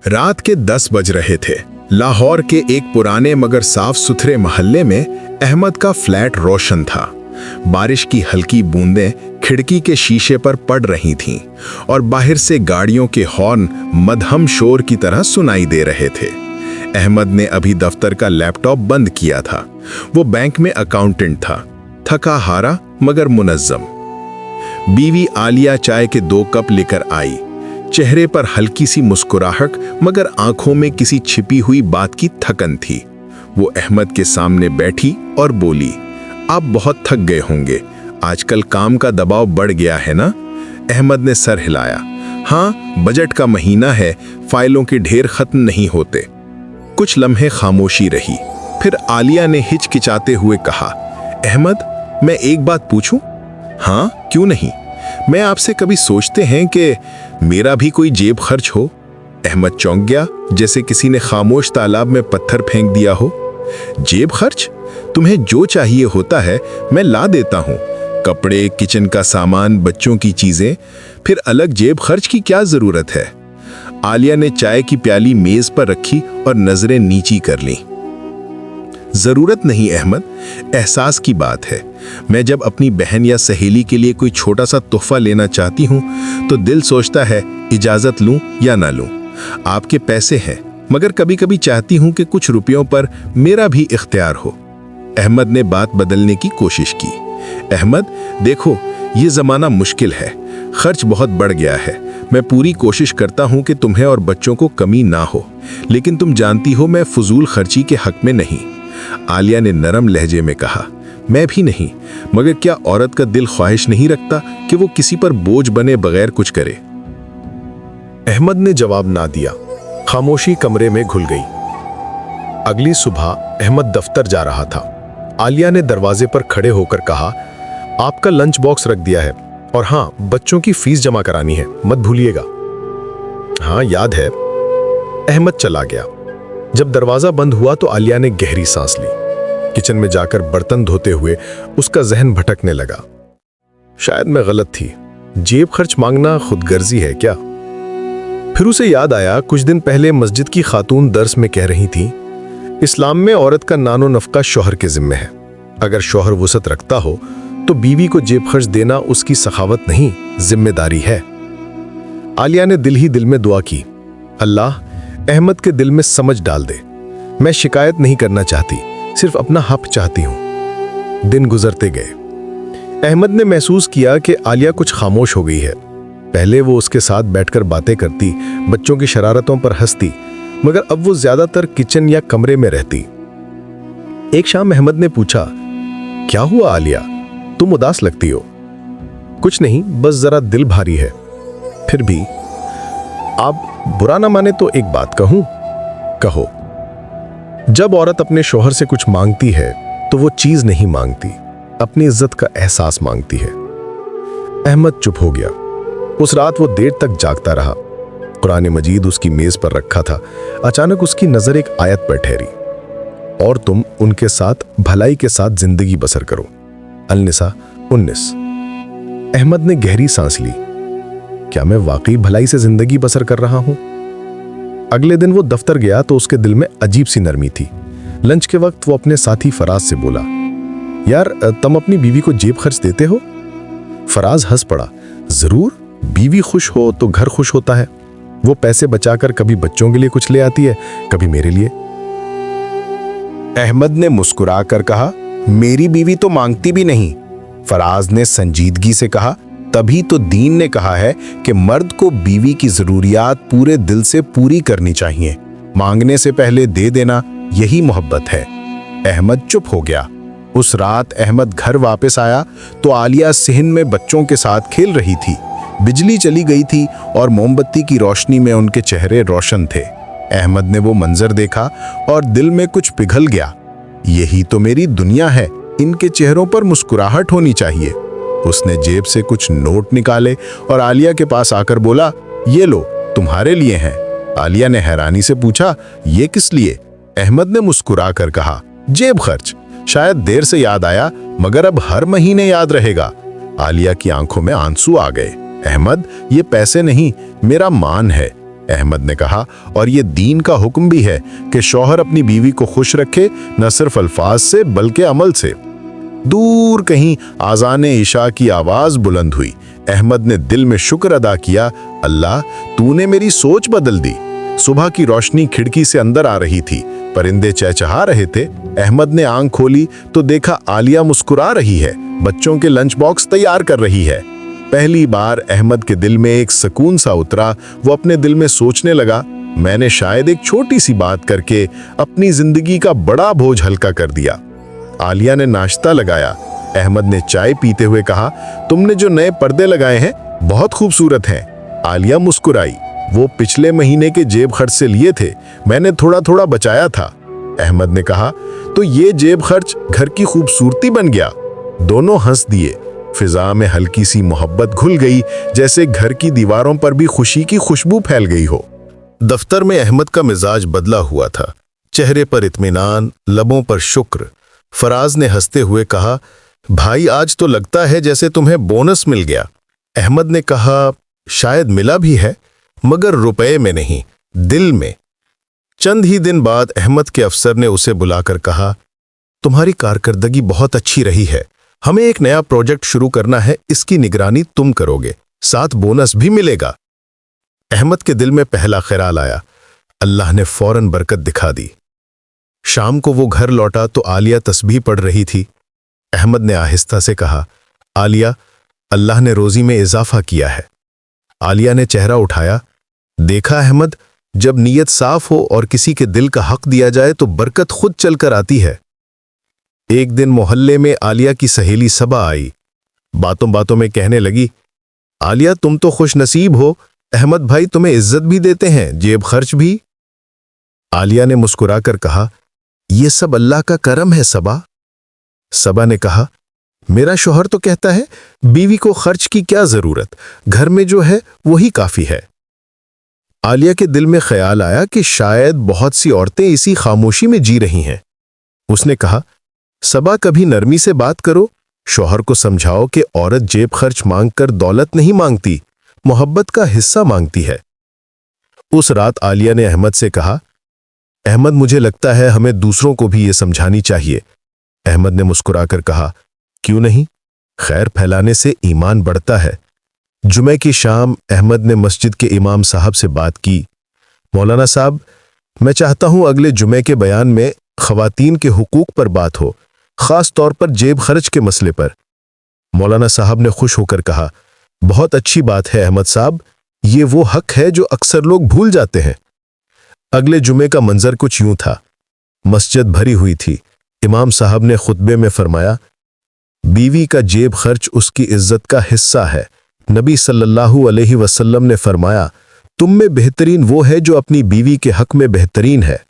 रात के 10 बज रहे थे। लाहौर के एक पुराने मगर साफ सुथरे मोहल्ले में अहमद का फ्लैट रोशन था। बारिश की हल्की बूंदें खिड़की के शीशे पर पड़ रही थीं और बाहर से गाड़ियों के हॉर्न मध्यम शोर की तरह सुनाई दे रहे थे। अहमद ने अभी दफ्तर का लैपटॉप बंद किया था। वो बैंक में अकाउंटेंट था, थका हारा मगर मुनज्जम। बीवी आलिया चाय के 2 कप लेकर आई। चेहरे पर हल्की सी मुस्कुराहट मगर आंखों में किसी छिपी हुई बात की थकन थी। वो अहमद के सामने बैठी और बोली, आप बहुत थक गए होंगे, आजकल काम का दबाव बढ़ गया है ना? अहमद ने सर हिलाया। हाँ, बजट का महीना है, फाइलों के ढेर खत्म नहीं होते। कुछ लम्हे खामोशी रही, फिर आलिया ने हिचकिचाते हुए कहा, अहमद, मैं एक बात पूछूं? हाँ, क्यों नहीं। मैं आपसे कभी सोचते हैं कि मेरा भी कोई जेब खर्च हो? अहमद चौंक गया, जैसे किसी ने खामोश तालाब में पत्थर फेंक दिया हो। जेब खर्च? तुम्हें जो चाहिए होता है मैं ला देता हूँ। कपड़े, किचन का सामान, बच्चों की चीजें, फिर अलग जेब खर्च की क्या जरूरत है? आलिया ने चाय की प्याली मेज पर रखी और नजरें नीची कर ली। जरूरत नहीं अहमद, एहसास की बात है। मैं जब अपनी बहन या सहेली के लिए कोई छोटा सा तोहफा लेना चाहती हूँ तो दिल सोचता है इजाजत लूं या ना लूं। आपके पैसे हैं, मगर कभी कभी चाहती हूँ कि कुछ रुपयों पर मेरा भी इख्तियार हो। अहमद ने बात बदलने की कोशिश की। अहमद, देखो, ये जमाना मुश्किल है, खर्च बहुत बढ़ गया है। मैं पूरी कोशिश करता हूँ कि तुम्हें और बच्चों को कमी ना हो, लेकिन तुम जानती हो मैं फजूल खर्ची के हक में नहीं। आलिया ने नरम लहजे में कहा, मैं भी नहीं, मगर क्या औरत का दिल ख्वाहिश नहीं रखता कि वो किसी पर बोझ बने बगैर कुछ करे? अहमद ने जवाब ना दिया। खामोशी कमरे में घुल गई। अगली सुबह अहमद दफ्तर जा रहा था। आलिया ने दरवाजे पर खड़े होकर कहा, आपका लंच बॉक्स रख दिया है, और हाँ, बच्चों की फीस जमा करानी है, मत भूलिएगा। हाँ, याद है। अहमद चला गया। जब दरवाजा बंद हुआ तो आलिया ने गहरी सांस ली। किचन में जाकर बर्तन धोते हुए उसका जहन भटकने लगा। शायद मैं गलत थी, जेब खर्च मांगना खुदगर्जी है क्या? फिर उसे याद आया, कुछ दिन पहले मस्जिद की खातून दर्स में कह रही थी, इस्लाम में औरत का नानो नफका शौहर के जिम्मे है। अगर शौहर वुसअत रखता हो तो बीवी को जेब खर्च देना उसकी सखावत नहीं, जिम्मेदारी है। आलिया ने दिल ही दिल में दुआ की, अल्लाह अहमद के दिल में समझ डाल दे। मैं शिकायत नहीं करना चाहती, सिर्फ अपना हक चाहती हूं। दिन गुजरते गए। अहमद ने महसूस किया कि आलिया कुछ खामोश हो गई है। पहले वो उसके साथ बैठकर बातें करती, बच्चों की शरारतों पर हंसती, मगर अब वो ज्यादातर किचन या कमरे में रहती। एक शाम अहमद ने पूछा, क्या हुआ आलिया, तुम उदास लगती हो? कुछ नहीं, बस जरा दिल भारी है। फिर भी आप बुरा ना माने तो एक बात कहूं? कहो। जब औरत अपने शौहर से कुछ मांगती है तो वो चीज नहीं मांगती, अपनी इज्जत का एहसास मांगती है। अहमद चुप हो गया। उस रात वो देर तक जागता रहा। कुरान मजीद उसकी मेज पर रखा था। अचानक उसकी नजर एक आयत पर ठहरी, और तुम उनके साथ भलाई के साथ जिंदगी बसर करो। अल-निसा 19। अहमद ने गहरी सांस ली। क्या मैं वाकई भलाई से जिंदगी बसर कर रहा हूं? अगले दिन वो दफ्तर गया तो उसके दिल में अजीब सी नरमी थी। लंच के वक्त वो अपने साथी फराज से बोला, यार, तुम अपनी बीवी को जेब खर्च देते हो? फराज हंस पड़ा, जरूर, बीवी खुश हो तो घर खुश होता है। वो पैसे बचाकर कभी बच्चों के लिए कुछ ले आती है, कभी मेरे लिए। अहमद ने मुस्कुरा कर कहा, मेरी बीवी तो मांगती भी नहीं। फराज ने संजीदगी से कहा, तभी तो दीन ने कहा है कि मर्द को बीवी की जरूरियात पूरे दिल से पूरी करनी चाहिए। मांगने से पहले दे देना, यही मोहब्बत है। अहमद चुप हो गया। उस रात अहमद घर वापस आया तो आलिया सहन में बच्चों के साथ खेल रही थी। बिजली चली गई थी और मोमबत्ती की रोशनी में उनके चेहरे रोशन थे। अहमद ने वो मंजर देखा और दिल में कुछ पिघल गया। यही तो मेरी दुनिया है, इनके चेहरों पर मुस्कुराहट होनी चाहिए। उसने जेब से कुछ नोट निकाले और आलिया के पास आकर बोला, ये लो, तुम्हारे लिए हैं। आलिया ने हैरानी से पूछा, ये किस लिए? अहमद ने मुस्कुरा कर कहा, जेब खर्च। शायद देर से याद आया, मगर अब हर महीने याद रहेगा। आलिया की आंखों में आंसू आ गए। अहमद, ये पैसे नहीं, मेरा मान है। अहमद ने कहा, और ये दीन का हुक्म भी है कि शौहर अपनी बीवी को खुश रखे, न सिर्फ अल्फाज से बल्कि अमल से। दूर कहीं आज़ान इशा की आवाज बुलंद हुई। अहमद ने दिल में शुक्र अदा किया, अल्लाह तूने मेरी सोच बदल दी। सुबह की रोशनी खिड़की से अंदर आ रही थी, परिंदे चहचहा रहे थे। अहमद ने आंख खोली तो देखा आलिया मुस्कुरा रही है, बच्चों के लंच बॉक्स तैयार कर रही है। पहली बार अहमद के दिल में एक सुकून सा उतरा। वो अपने दिल में सोचने लगा, मैंने शायद एक छोटी सी बात करके अपनी जिंदगी का बड़ा बोझ हल्का कर दिया। आलिया ने नाश्ता लगाया। अहमद ने चाय पीते हुए कहा, तुमने जो नए पर्दे लगाए हैं बहुत खूबसूरत हैं। आलिया मुस्कुराई, वो पिछले महीने के जेब खर्च से लिए थे, मैंने थोड़ा थोड़ा बचाया था। अहमद ने कहा, तो ये जेब खर्च घर की खूबसूरती बन गया। दोनों हंस दिए। फिजा में हल्की सी मोहब्बत घुल गई, जैसे घर की दीवारों पर भी खुशी की खुशबू फैल गई हो। दफ्तर में अहमद का मिजाज बदला हुआ था, चेहरे पर इत्मीनान, लबों पर शुक्र। फराज ने हंसते हुए कहा, भाई आज तो लगता है जैसे तुम्हें बोनस मिल गया। अहमद ने कहा, शायद मिला भी है, मगर रुपए में नहीं, दिल में। चंद ही दिन बाद अहमद के अफसर ने उसे बुलाकर कहा, तुम्हारी कारकर्दगी बहुत अच्छी रही है, हमें एक नया प्रोजेक्ट शुरू करना है, इसकी निगरानी तुम करोगे, साथ बोनस भी मिलेगा। अहमद के दिल में पहला ख्याल आया, अल्लाह ने फौरन बरकत दिखा दी। शाम को वो घर लौटा तो आलिया तस्बीह पढ़ रही थी। अहमद ने आहिस्ता से कहा, आलिया, अल्लाह ने रोजी में इजाफा किया है। आलिया ने चेहरा उठाया, देखा अहमद, जब नीयत साफ हो और किसी के दिल का हक दिया जाए तो बरकत खुद चलकर आती है। एक दिन मोहल्ले में आलिया की सहेली सबा आई। बातों बातों में कहने लगी, आलिया तुम तो खुश नसीब हो, अहमद भाई तुम्हें इज्जत भी देते हैं, जेब खर्च भी। आलिया ने मुस्कुराकर कहा, ये सब अल्लाह का करम है सबा। सबा ने कहा, मेरा शौहर तो कहता है बीवी को खर्च की क्या जरूरत, घर में जो है वही काफी है। आलिया के दिल में ख्याल आया कि शायद बहुत सी औरतें इसी खामोशी में जी रही हैं। उसने कहा, सबा कभी नरमी से बात करो, शौहर को समझाओ कि औरत जेब खर्च मांगकर दौलत नहीं मांगती, मोहब्बत का हिस्सा मांगती है। उस रात आलिया ने अहमद से कहा, अहमद मुझे लगता है हमें दूसरों को भी ये समझानी चाहिए। अहमद ने मुस्कुराकर कहा, क्यों नहीं, खैर फैलाने से ईमान बढ़ता है। जुमे की शाम अहमद ने मस्जिद के इमाम साहब से बात की, मौलाना साहब, मैं चाहता हूं अगले जुमे के बयान में खवातीन के हुकूक पर बात हो, खास तौर पर जेब खर्च के मसले पर। मौलाना साहब ने खुश होकर कहा, बहुत अच्छी बात है अहमद साहब, ये वो हक है जो अक्सर लोग भूल जाते हैं। अगले जुमे का मंजर कुछ यूं था। मस्जिद भरी हुई थी। इमाम साहब ने खुतबे में फरमाया, बीवी का जेब खर्च उसकी इज्जत का हिस्सा है। नबी सल्लल्लाहु अलैहि वसल्लम ने फरमाया, तुम में बेहतरीन वो है जो अपनी बीवी के हक में बेहतरीन है।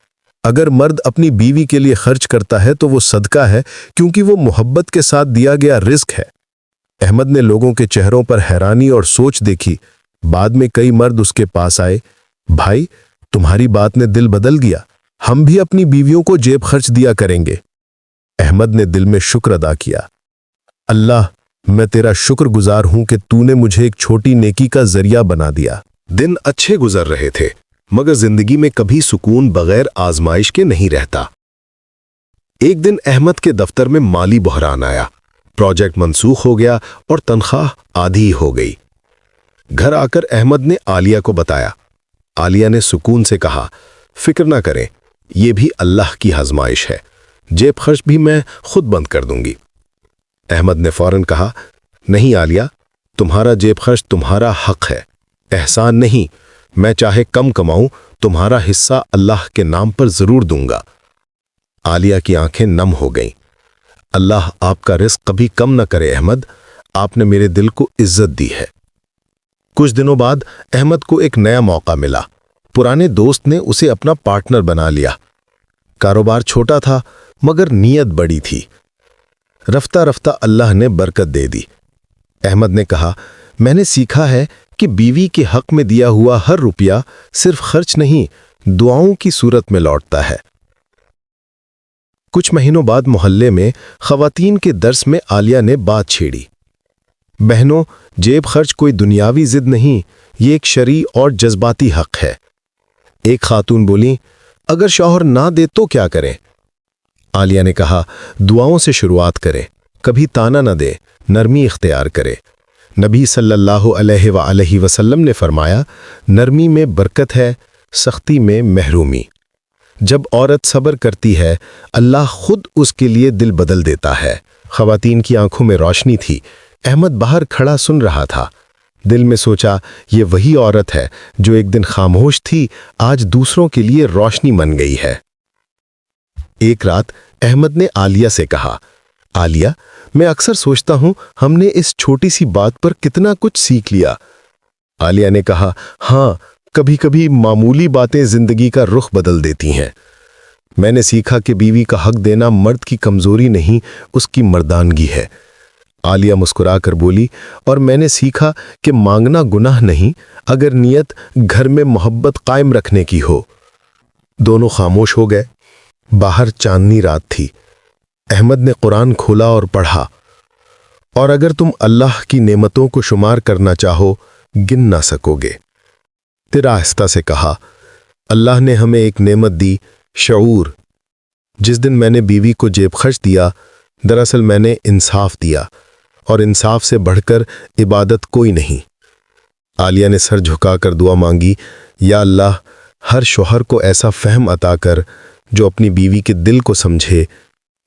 अगर मर्द अपनी बीवी के लिए खर्च करता है तो वो सदका है, क्योंकि वो मोहब्बत के साथ दिया गया रिस्क है। अहमद ने लोगों के चेहरों पर हैरानी और सोच देखी। बाद में कई मर्द उसके पास आए, भाई तुम्हारी बात ने दिल बदल दिया, हम भी अपनी बीवियों को जेब खर्च दिया करेंगे। अहमद ने दिल में शुक्र अदा किया, अल्लाह मैं तेरा शुक्रगुजार हूं कि तूने मुझे एक छोटी नेकी का जरिया बना दिया। दिन अच्छे गुजर रहे थे, मगर जिंदगी में कभी सुकून बगैर आजमाइश के नहीं रहता। एक दिन अहमद के दफ्तर में माली बहरान आया। प्रोजेक्ट मंसूख हो गया और तनख्वाह आधी हो गई। घर आकर अहमद ने आलिया को बताया। आलिया ने सुकून से कहा, फिक्र ना करें, यह भी अल्लाह की आजमाइश है, जेब खर्च भी मैं खुद बंद कर दूंगी। अहमद ने फौरन कहा, नहीं आलिया, तुम्हारा जेब खर्च तुम्हारा हक है, एहसान नहीं। मैं चाहे कम कमाऊं, तुम्हारा हिस्सा अल्लाह के नाम पर जरूर दूंगा। आलिया की आंखें नम हो गईं। अल्लाह आपका रिस्क कभी कम न करे अहमद, आपने मेरे दिल को इज्जत दी है। कुछ दिनों बाद अहमद को एक नया मौका मिला। पुराने दोस्त ने उसे अपना पार्टनर बना लिया। कारोबार छोटा था मगर नीयत बड़ी थी। रफ्ता रफ्ता अल्लाह ने बरकत दे दी। अहमद ने कहा, मैंने सीखा है कि बीवी के हक में दिया हुआ हर रुपया सिर्फ खर्च नहीं, दुआओं की सूरत में लौटता है। कुछ महीनों बाद मोहल्ले में खवातीन के दर्स में आलिया ने बात छेड़ी, बहनों, जेब खर्च कोई दुनियावी जिद नहीं, ये एक शरई और जज्बाती हक है। एक खातून बोली, अगर शौहर ना दे तो क्या करें? आलिया ने कहा, दुआओं से शुरुआत करे, कभी ताना न दे, नरमी इख्तियार करे। नबी सल्लल्लाहु अलैहि वसल्लम ने फरमाया, नरमी में बरकत है, सख्ती में महरूमी। जब औरत सब्र करती है, अल्लाह खुद उसके लिए दिल बदल देता है। ख़वातीन की आंखों में रोशनी थी। अहमद बाहर खड़ा सुन रहा था। दिल में सोचा, ये वही औरत है जो एक दिन खामोश थी, आज दूसरों के लिए रोशनी बन गई है। एक रात अहमद ने आलिया से कहा, आलिया, मैं अक्सर सोचता हूं हमने इस छोटी सी बात पर कितना कुछ सीख लिया। आलिया ने कहा, हाँ, कभी कभी मामूली बातें जिंदगी का रुख बदल देती हैं। मैंने सीखा कि बीवी का हक देना मर्द की कमजोरी नहीं, उसकी मर्दानगी है। आलिया मुस्कुराकर बोली, और मैंने सीखा कि मांगना गुनाह नहीं, अगर नियत घर में मोहब्बत कायम रखने की हो। दोनों खामोश हो गए। बाहर चांदनी रात थी। अहमद ने कुरान खोला और पढ़ा, और अगर तुम अल्लाह की नेमतों को शुमार करना चाहो, गिन ना सकोगे। फिर आहिस्ता से कहा, अल्लाह ने हमें एक नेमत दी, शऊर। जिस दिन मैंने बीवी को जेब खर्च दिया, दरअसल मैंने इंसाफ दिया, और इंसाफ से बढ़कर इबादत कोई नहीं। आलिया ने सर झुकाकर दुआ मांगी, या अल्लाह, हर शौहर को ऐसा फहम अता कर जो अपनी बीवी के दिल को समझे,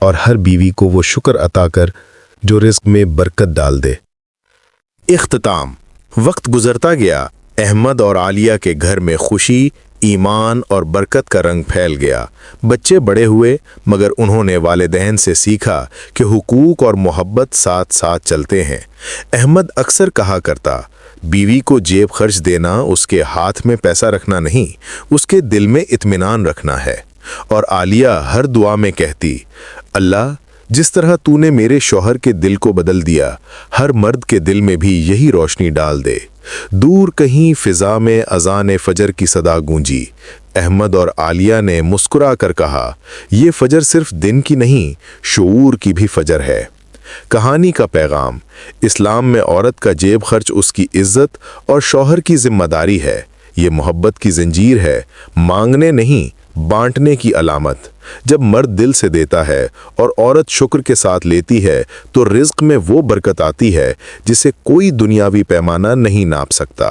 और हर बीवी को वो शुक्र अता कर जो रिज़्क में बरकत डाल दे। इख्तिताम। वक्त गुजरता गया। अहमद और आलिया के घर में खुशी, ईमान और बरकत का रंग फैल गया। बच्चे बड़े हुए, मगर उन्होंने वालिदैन से सीखा कि हुकूक और मोहब्बत साथ साथ चलते हैं। अहमद अक्सर कहा करता, बीवी को जेब खर्च देना उसके हाथ में पैसा रखना नहीं, उसके दिल में इत्मीनान रखना है। और आलिया हर दुआ में कहती, अल्लाह, जिस तरह तूने मेरे शौहर के दिल को बदल दिया, हर मर्द के दिल में भी यही रोशनी डाल दे। दूर कहीं फिजा में अज़ान फजर की सदा गूंजी। अहमद और आलिया ने मुस्कुरा कर कहा, ये फजर सिर्फ दिन की नहीं, शऊर की भी फजर है। कहानी का पैगाम। इस्लाम में औरत का जेब खर्च उसकी इज्जत और शौहर की जिम्मेदारी है। ये मोहब्बत की जंजीर है, मांगने नहीं, बांटने की अलामत। जब मर्द दिल से देता है और औरत शुक्र के साथ लेती है, तो रिज़्क में वो बरकत आती है जिसे कोई दुनियावी पैमाना नहीं नाप सकता।